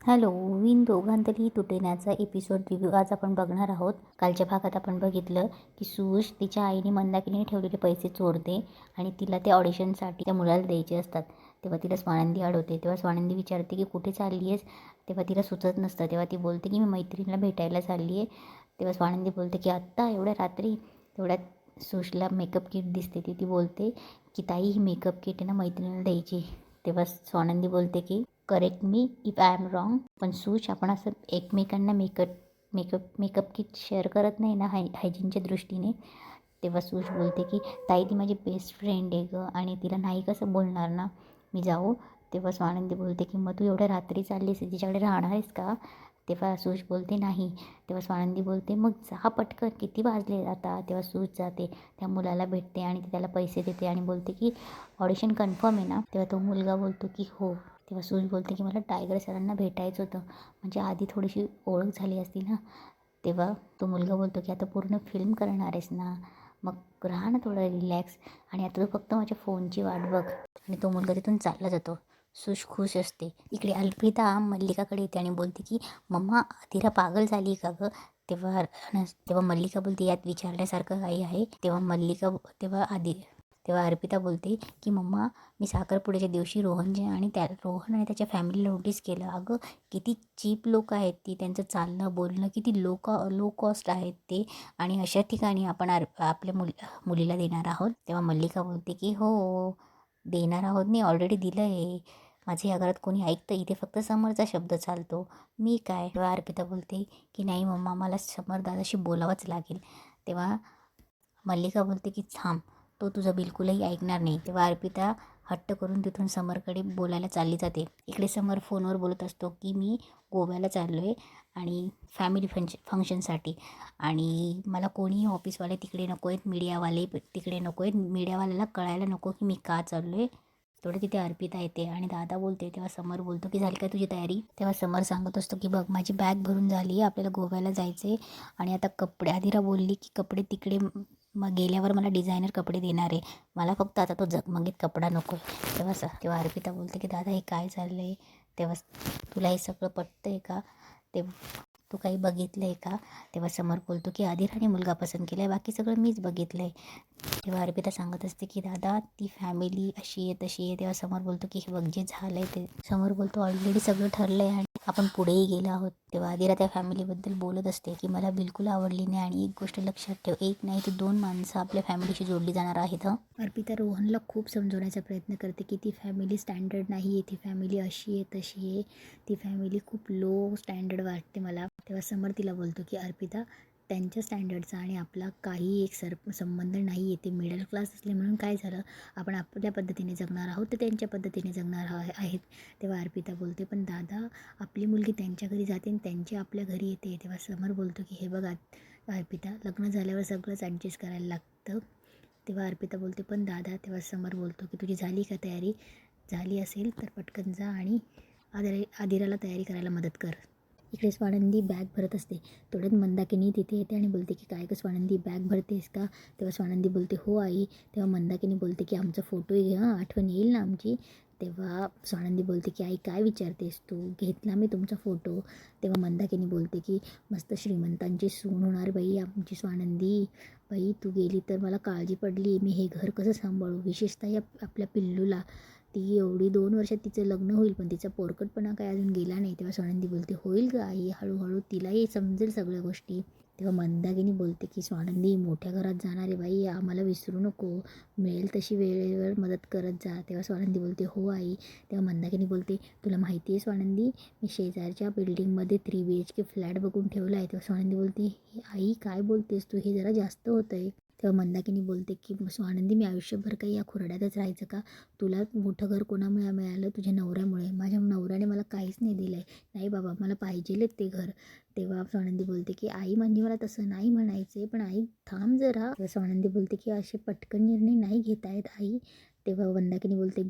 Hello, विण दोघांतरी तुटेण्याचा episode review आज आपण बघणार आहोत. कालच्या भागात आपण बघितलं की सुश तिच्या आईने मंदाकिनीने ठेवलेले पैसे चोरते आणि तिला ते ऑडिशनसाठी त्या मुलाला द्यायचे असतात. तेव्हा तिला स्वानंदी अडवते. तेव्हा स्वानंदी विचारते की कुठे चालली आहेस. तेव्हा तिला सुचत नसतं. तेव्हा ती बोलते की मी मैत्रिणीला भेटायला चालली आहे. तेव्हा स्वानंदी बोलते की आत्ता एवढ्या रात्री. तेवढ्यात सुशला मेकअप किट दिसते. ती बोलते की ताई ही मेकअप किट आहे ना मैत्रिणीला द्यायची. तेव्हा स्वानंदी बोलते की correct me if I am wrong. पण सुश आपण असं एकमेकांना मेकअप किट शेअर करत नाही ना हायजीनच्या दृष्टीने. तेव्हा सुश बोलते की ताई ती माझी बेस्ट फ्रेंड आहे गं आणि तिला नाही कसं बोलणार ना मी जाऊ. तेव्हा स्वानंदी बोलते की मग तू एवढ्या रात्री चाललीस तिच्याकडे राहणार आहेस का. तेव्हा सुश बोलते नाही. तेव्हा स्वानंदी बोलते मग जा पटकन किती वाजले आता. तेव्हा सुश जाते त्या मुलाला भेटते आणि ती त्याला पैसे देते आणि बोलते की ऑडिशन कन्फर्म आहे ना. तेव्हा तो मुलगा बोलतो की हो. तेव्हा सुश बोलते की मला टायगर सरांना भेटायचं होतं म्हणजे आधी थोडीशी ओळख झाली असती ना. तेव्हा तो मुलगा बोलतो की आता पूर्ण फिल्म करणार आहेस ना मग राहा ना थोडं रिलॅक्स आणि आता तू फक्त माझ्या फोनची वाट बघ. आणि तो मुलगा तिथून चालला जातो. सुश खुश असते. इकडे अल्पिता मल्लिकाकडे येते आणि बोलते की मम्मा आदिरा पागल झाली का गं. तेव्हा मल्लिका बोलते यात विचारण्यासारखं काही आहे. तेव्हा अर्पिता बोलते की मम्मा मी साखरपुड्याच्या दिवशी रोहन आणि त्याच्या फॅमिलीला नोटीस केलं. अगं किती चीप लोक आहेत ती. त्यांचं चालणं बोलणं किती लो कॉस्ट आहेत ते. आणि अशा ठिकाणी आपण आपल्या मुलीला देणार आहोत. तेव्हा मल्लिका बोलते की हो देणार आहोत नाही ऑलरेडी दिलं आहे. माझं या घरात कोणी ऐकतं इथे फक्त समरचा शब्द चालतो मी काय. तेव्हा अर्पिता बोलते की नाही मम्मा मला समर दादाशी बोलावंच लागेल. तेव्हा मल्लिका बोलते की थांब तो तुझं बिलकुलही ऐकणार नाही. तेव्हा अर्पिता हट्ट करून तिथून समरकडे बोलायला चालली जाते. इकडे समर फोनवर बोलत असतो की मी गोव्याला चाललो आहे आणि फॅमिली फंक्शनसाठी आणि मला कोणीही ऑफिसवाले तिकडे नको आहेत, मीडियावाले तिकडे नको आहेत. मीडियावाल्याला कळायला नको की मी का चाललो आहे. तेवढं तिथे अर्पिता येते आणि दादा बोलते. तेव्हा समर बोलतो की झाली काय तुझी तयारी. तेव्हा समर सांगत असतो की बघ माझी बॅग भरून झाली आपल्याला गोव्याला जायचं आहे आणि आता कपडे आदिरा बोलली की कपडे तिकडे मग गेल्यावर मला डिझायनर कपडे देणार आहे. मला फक्त आता तो झगमगीत कपडा नको आहे. तेव्हा अर्पिता बोलते की दादा हे काय चाललं आहे. तेव्हा तुला हे सगळं पटतं आहे का. तू काही बघितलं आहे का. तेव्हा समर बोलतो की आदिराने मुलगा पसंत केला आहे बाकी सगळं मीच बघितलं आहे. तेव्हा अर्पिता सांगत असते की दादा ती फॅमिली अशी आहे तशी आहे. तेव्हा समर बोलतो की हे बघ जे झालं आहे ते. समर बोलतो ऑलरेडी सगळं ठरलं आहे आणि आपण पुढेही गेलो आहोत. तेव्हा आदिरा त्या फॅमिलीबद्दल बोलत असते की मला बिलकुल आवडली नाही आणि एक गोष्ट लक्षात ठेव एक नाही तर दोन माणसं आपल्या फॅमिलीशी जोडली जाणार आहेत. अर्पिता रोहनला खूप समजवण्याचा प्रयत्न करते की ती फॅमिली स्टँडर्ड नाही आहे. ती फॅमिली अशी आहे तशी आहे. ती फॅमिली खूप लो स्टँडर्ड वाटते मला. तेव्हा समर तिला बोलतो की अर्पिता त्यांच्या स्टँडर्डचा आणि आपला काही एक संबंध नाही आहे. ते मिडल क्लास असले म्हणून काय झालं आपण आपल्या पद्धतीने जगणार आहोत ते त्यांच्या पद्धतीने जगणार आहेत. तेव्हा अर्पिता बोलते पण दादा आपली मुलगी त्यांच्या घरी जाते आणि त्यांची आपल्या घरी येते. तेव्हा समर बोलतो की हे बघा अर्पिता लग्न झाल्यावर सगळंच ॲडजस्ट करायला लागतं. तेव्हा अर्पिता बोलते पण दादा. तेव्हा समर बोलतो की तुझी झाली का तयारी. झाली असेल तर पटकन जा आणि आदिराला तयारी करायला मदत कर. इकडे स्वानंदी बॅग भरत असते. तेवढ्यात मंदाकिनी तिथे येते आणि बोलते की काय गं स्वानंदी बॅग भरतेस का. तेव्हा स्वानंदी बोलते हो आई. तेव्हा मंदाकिनी बोलते की आमचा फोटो घे आठवण येईल ना आमची. तेव्हा स्वानंदी बोलते की आई काय विचारतेस तू घेतला मी तुमचा फोटो. तेव्हा मंदाकिनी बोलते की मस्त श्रीमंतांची सून होणार बाई आमची स्वानंदी. बाई तू गेली तर मला काळजी पडली मी हे घर कसं सांभाळू विशेषतः या आपल्या पिल्लूला. ती एवढी 2 वर्षात तिचं लग्न होईल पण तिचा पोरकटपणा काय अजून गेला नाही. तेव्हा स्वानंदी बोलते होईल गं आई हळूहळू तिलाही समजेल सगळ्या गोष्टी. तेव्हा मंदाकिनी बोलते की स्वानंदी मोठ्या घरात जाणारे बाई आम्हाला विसरू नको. मिळेल तशी वेळेवर मदत करत जा. तेव्हा स्वानंदी बोलते हो आई. तेव्हा मंदाकिनी बोलते तुला माहिती आहे स्वानंदी मी शेजारच्या बिल्डिंगमध्ये 3 BHK फ्लॅट बघून ठेवला आहे. तेव्हा स्वानंदी बोलते आई काय बोलतेस तू हे जरा जास्त होतं आहे. तेव्हा मंदाकिनी बोलते की स्वानंदी मी आयुष्यभर काही या खोरड्यातच राहायचं का. तुला मोठं घर कोणामुळे मिळालं तुझ्या नवऱ्यामुळे. माझ्या नवऱ्याने मला काहीच नाही दिलं आहे. नाही बाबा मला पाहिजेलच ते घर. तेव्हा स्वानंदी बोलते की आई म्हणजे मला तसं नाही म्हणायचं आहे पण आई थांब जरा. तेव्हा स्वानंदी बोलते की असे पटकन निर्णय नाही घेता येत आई. तेव्हा मंदाकिनी बोलते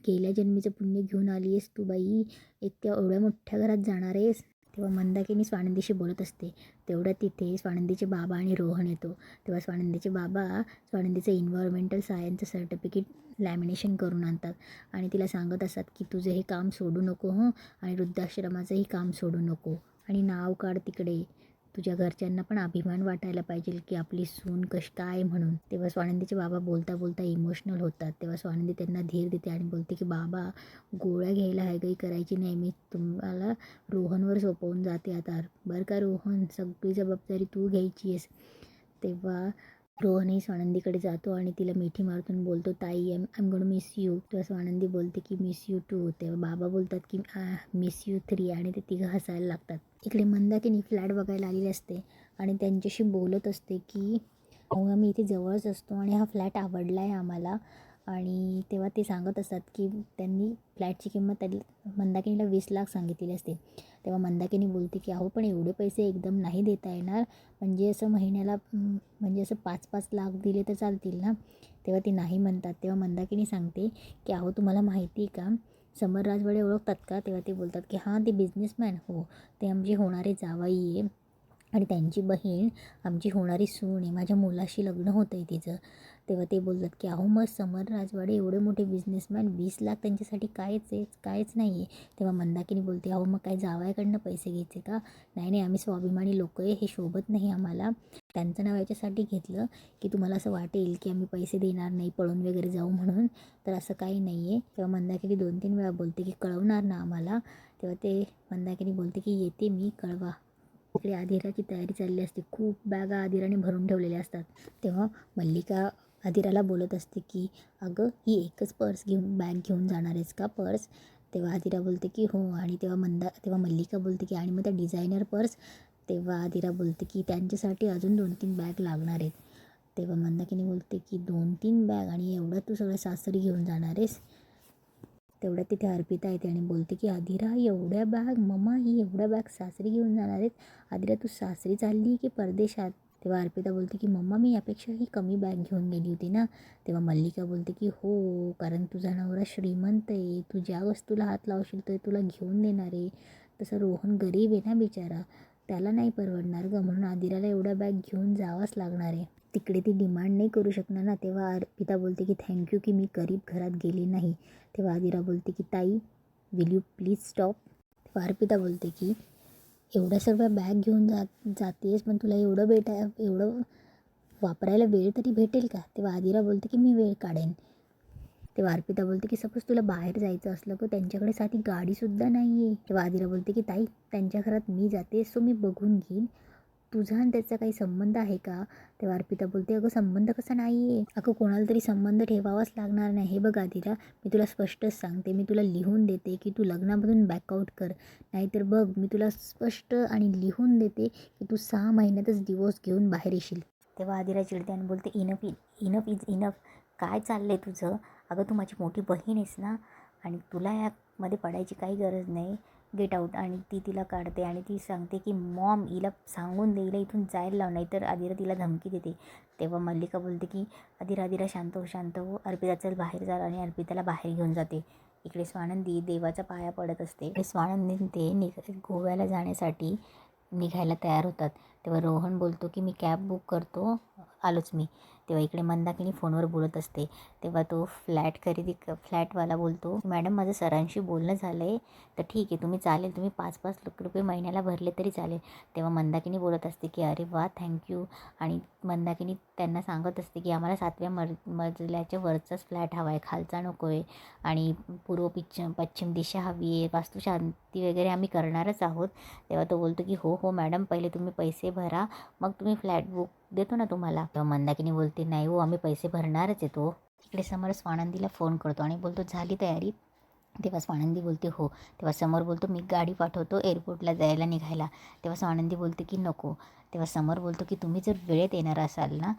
गेल्या जन्मीचं पुण्य घेऊन आली आहेस तू बाई. एक त्या एवढ्या मोठ्या घरात जाणार आहेस. तेव्हा मंदाकिनी स्वानंदीशी बोलत असते. तेवढ्या तिथे स्वानंदीचे बाबा आणि रोहन येतो. तेव्हा स्वानंदीचे बाबा स्वानंदीचं इन्व्हायरमेंटल सायन्सचं सर्टिफिकेट लॅमिनेशन करून आणतात आणि तिला सांगत असतात की तुझं हे काम सोडू नको हं, आणि वृद्धाश्रमाचंही काम सोडू नको, आणि नाव काढ तिकडे. तुझ्या घरच्यांना पण अभिमान वाटायला पाहिजे की आपली सून काय म्हणून. तेव्हा स्वानंदीचे बाबा बोलता बोलता इमोशनल होतात. तेव्हा स्वानंदी त्यांना धीर देते आणि बोलते की बाबा, गोळ्या घ्यायला हयगई करायची नाही, मी तुम्हाला रोहनवर सोपवून जाते आता, बरं का रोहन, सगळी जबाबदारी तू घ्यायची आहेस. तेव्हा रोहनही स्वानंदीकडे जातो आणि तिला मिठी मारतून बोलतो, ताई एम गोड मिस यू. तेव्हा स्वानंदी बोलते की मिस यू टू. तेव्हा बाबा बोलतात की मिस यू 3, आणि ते तिघं हसायला लागतात. इकडे मंदाकिनी फ्लॅट बघायला आलेली असते आणि त्यांच्याशी बोलत असते की अहो आम्ही इथे जवळच असतो आणि हा फ्लॅट आवडला आहे आम्हाला. आणि तेव्हा ते सांगत असतात की त्यांनी फ्लॅटची किंमत त्यांनी मंदाकिनीला 20 लाख सांगितलेली असते. तेव्हा मंदाकिनी बोलते की अहो पण एवढे पैसे एकदम नाही देता येणार, म्हणजे असं महिन्याला म्हणजे असं 5-5 लाख दिले तर चालतील ना. तेव्हा ते नाही म्हणतात. तेव्हा मंदाकिनी सांगते की अहो तुम्हाला माहिती आहे का, समर राजवाडे ओळखतात का. तेव्हा ते बोलतात की हां ते बिझनेसमॅन, हो ते आमचे होणारे जावई आहे आणि त्यांची बहीण आमची होणारी सून आहे, माझ्या मुलाशी लग्न होतं आहे तिचं. तेव्हा ते बोलतात की अहो मग समर राजवाडे एवढे मोठे बिझनेसमॅन, 20 लाख त्यांच्यासाठी कायच नाही आहे. तेव्हा मंदाकिनी बोलते अहो मग काय जावयाकडनं पैसे घ्यायचे का. नाही नाही, आम्ही स्वाभिमानी लोक आहे, हे शोभत नाही आम्हाला. त्यांचं नाव याच्यासाठी घेतलं की तुम्हाला असं वाटेल की आम्ही पैसे देणार नाही, पळून वगैरे जाऊ म्हणून, तर असं काही नाही आहे. तेव्हा मंदाकिनी 2-3 वेळा बोलते की कळवणार ना आम्हाला. तेव्हा ते मंदाकिनी बोलते की येते मी, कळवा. इकडे आदिराची तयारी चालली असते. खूप बॅगा आदिराने भरून ठेवलेल्या असतात. तेव्हा मल्लिका आदिराला बोलत असते की अगं ही एकच बॅग घेऊन जाणार आहेस का पर्स. तेव्हा आदिरा बोलते की हो. आणि तेव्हा मल्लिका बोलते की आणि मग त्या डिझायनर पर्स. तेव्हा आदिरा बोलते की त्यांच्यासाठी अजून 2-3 बॅग लागणार आहेत. तेव्हा मंदाकिनी बोलते की 2-3 बॅग आणि एवढं तू सगळं सासरी घेऊन जाणार आहेस. तेवढ्यात तिथे अर्पिता येते आणि बोलते की आदिरा एवढ्या बॅग, मम्मा ही एवढ्या बॅग सासरी घेऊन जाणार आहेत. आदिरा तू सासरी चालली की परदेशात. तेव्हा अर्पिता बोलते की मम्मा मी यापेक्षाही कमी बॅग घेऊन गेली होती ना. तेव्हा मल्लिका बोलते की हो, कारण तुझा नवरा श्रीमंत आहे, तू ज्या वस्तूला हात लावशील ते तुला घेऊन देणार आहे. तसं रोहन गरीब आहे ना बिचारा, त्याला नाही परवडणार गं, म्हणून आदिराला एवढ्या बॅग घेऊन जावंच लागणार आहे. तिकडे ती डिमांड नाही करू शकणार ना. तेव्हा अर्पिता बोलते की थँक्यू की मी गरीब घरात गेली नाही. तेव्हा आदिरा बोलते की ताई विल यू प्लीज स्टॉप. तेव्हा अर्पिता बोलते की एवढ्या सर्व बॅग घेऊन जातेस, पण तुला एवढं वापरायला वेळ तरी भेटेल का. तेव्हा आदिरा बोलते की मी वेळ काढेन. तेव्हा अर्पिता बोलते की सपोज तुला बाहेर जायचं असलं तर त्यांच्याकडे साधी गाडीसुद्धा नाही आहे. तेव्हा आदिरा बोलते की ताई त्यांच्या घरात मी जाते, सो मी बघून घेईन, तुझा आणि त्याचा काही संबंध आहे का. तेव्हा अर्पिता बोलते अगं संबंध कसा नाही आहे, अगं कोणाला तरी संबंध ठेवावाच लागणार नाही. हे बघ आदिरा, मी तुला स्पष्टच सांगते, मी तुला लिहून देते की तू लग्नामधून बॅकआउट कर, नाहीतर बघ मी तुला स्पष्ट आणि लिहून देते की तू 6 महिन्यातच डिवोर्स घेऊन बाहेर येशील. तेव्हा आदिरा चिडते आणि बोलते इनफ इज इनफ. काय चाललं आहे तुझं. अगं तू माझी मोठी बहीण आहेस ना, आणि तुला यामध्ये पडायची काही गरज नाही, गेट आऊट. आणि ती तिला काढते आणि ती सांगते की मॉम हिला सांगून दे, हिला इथून जायला लाव, नाहीतर आदिरा तिला धमकी देते. तेव्हा मल्लिका बोलते की आदिरा शांत हो, अर्पिता चल बाहेर जा, आणि अर्पिताला बाहेर घेऊन जाते. इकडे स्वानंदी देवाचा पाया पडत असते. स्वानंदी ते गोव्याला जाण्यासाठी निघायला तयार होतात. तेव्हा रोहन बोलतो की मी कॅब बुक करतो, आलोच मी. तेव्हा इकडे मंदाकिनी फोनवर बोलत असते. तेव्हा तो फ्लॅटवाला बोलतो मॅडम माझं सरांशी बोलणं झालं आहे, तर ठीक आहे तुम्ही चालेल, तुम्ही 5-5 लाख रुपये महिन्याला भरले तरी चालेल. तेव्हा मंदाकिनी बोलत असते की अरे वा थँक्यू. आणि मंदाकिनी त्यांना सांगत असते की आम्हाला 7व्या मजल्याच्या वरचाच फ्लॅट हवा आहे, खालचा नको आहे, आणि पश्चिम दिशा हवी आहे, वास्तुशांती वगैरे आम्ही करणारच आहोत. तेव्हा तो बोलतो की हो मॅडम, पहिले तुम्ही पैसे भरा, मग तुम्ही फ्लॅट बुक देतो ना तुम्हाला. तेव्हा मंदाकिनी बोलते नाही हो, आम्ही पैसे भरणारच येतो. इकडे समर स्वानंदीला फोन करतो आणि बोलतो झाली तयारी. तेव्हा स्वानंदी बोलते हो. तेव्हा समर बोलतो मी गाडी पाठवतो एअरपोर्टला जायला निघायला. तेव्हा स्वानंदी बोलते की नको. तेव्हा समर बोलतो की तुम्ही जर वेळेत येणार असाल ना,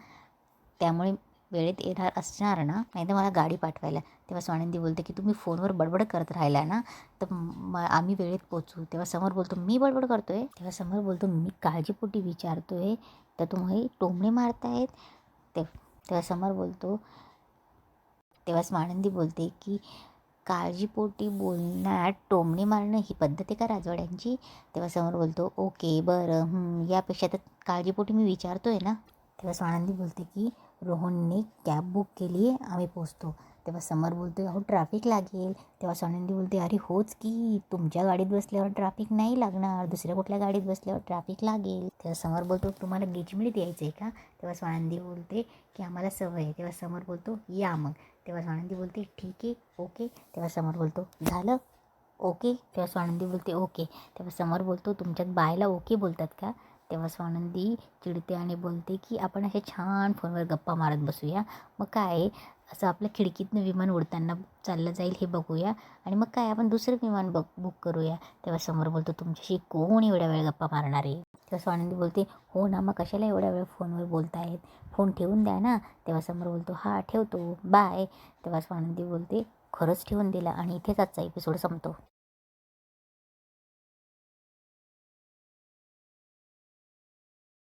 त्यामुळे वेळेत येणार असणार ना, नाही तर मला गाडी पाठवायला. तेव्हा स्वानंदी बोलते की तुम्ही फोनवर बडबड करत राहिला ना, तर आम्ही वेळेत पोचू. तेव्हा समर बोलतो मी बडबड करतोय. तेव्हा समर बोलतो मी काळजीपोटी विचारतोय, तर तुम्ही टोमणे मारतायत. तेव्हा समर बोलतो, तेव्हा स्वानंदी बोलते की काळजीपोटी बोलण्यात टोमणे मारणं ही पद्धत आहे का राजवाड्यांची? तेव्हा समर बोलतो, ओके बरं, यापेक्षा तर काळजीपोटी मी विचारतोय ना. तेव्हा स्वानंदी बोलते की रोहनने कॅब बुक केली आहे, आम्ही पोचतो. तेव्हा समर बोलतो, अहो ट्रॅफिक लागेल. तेव्हा स्वानंदी बोलते, अरे होच की, तुमच्या गाडीत बसल्यावर ट्रॅफिक नाही लागणार, दुसऱ्या कुठल्या गाडीत बसल्यावर ट्रॅफिक लागेल. तेव्हा समर बोलतो, तुम्हाला गिचमिडीत यायचं आहे का? तेव्हा स्वानंदी बोलते की आम्हाला सवय आहे. तेव्हा समर बोलतो, या मग. तेव्हा स्वानंदी बोलते, ठीक आहे, ओके. तेव्हा समर बोलतो, झालं ओके. तेव्हा स्वानंदी बोलते, ओके. तेव्हा समर बोलतो, तुमच्यात बायला ओके बोलतात का? तेव्हा स्वानंदी चिडते आणि बोलते की आपण असे छान फोनवर गप्पा मारत बसूया. मग काय असं आपल्या खिडकीतनं विमान उडताना चाललं जाईल हे बघूया, आणि मग काय आपण दुसरं विमान बुक करूया. तेव्हा समोर बोलतो, तुमच्याशी कोण एवढ्या वेळ गप्पा मारणार आहे? तेव्हा स्वानंदी बोलते, हो ना, मग कशाला एवढ्या वेळ फोनवर बोलतायत, फोन ठेवून द्या ना. तेव्हा समोर बोलतो, हा ठेवतो, बाय. तेव्हा स्वानंदी बोलते, खरंच ठेवून दिला, आणि इथेच आजचा एपिसोड संपतो.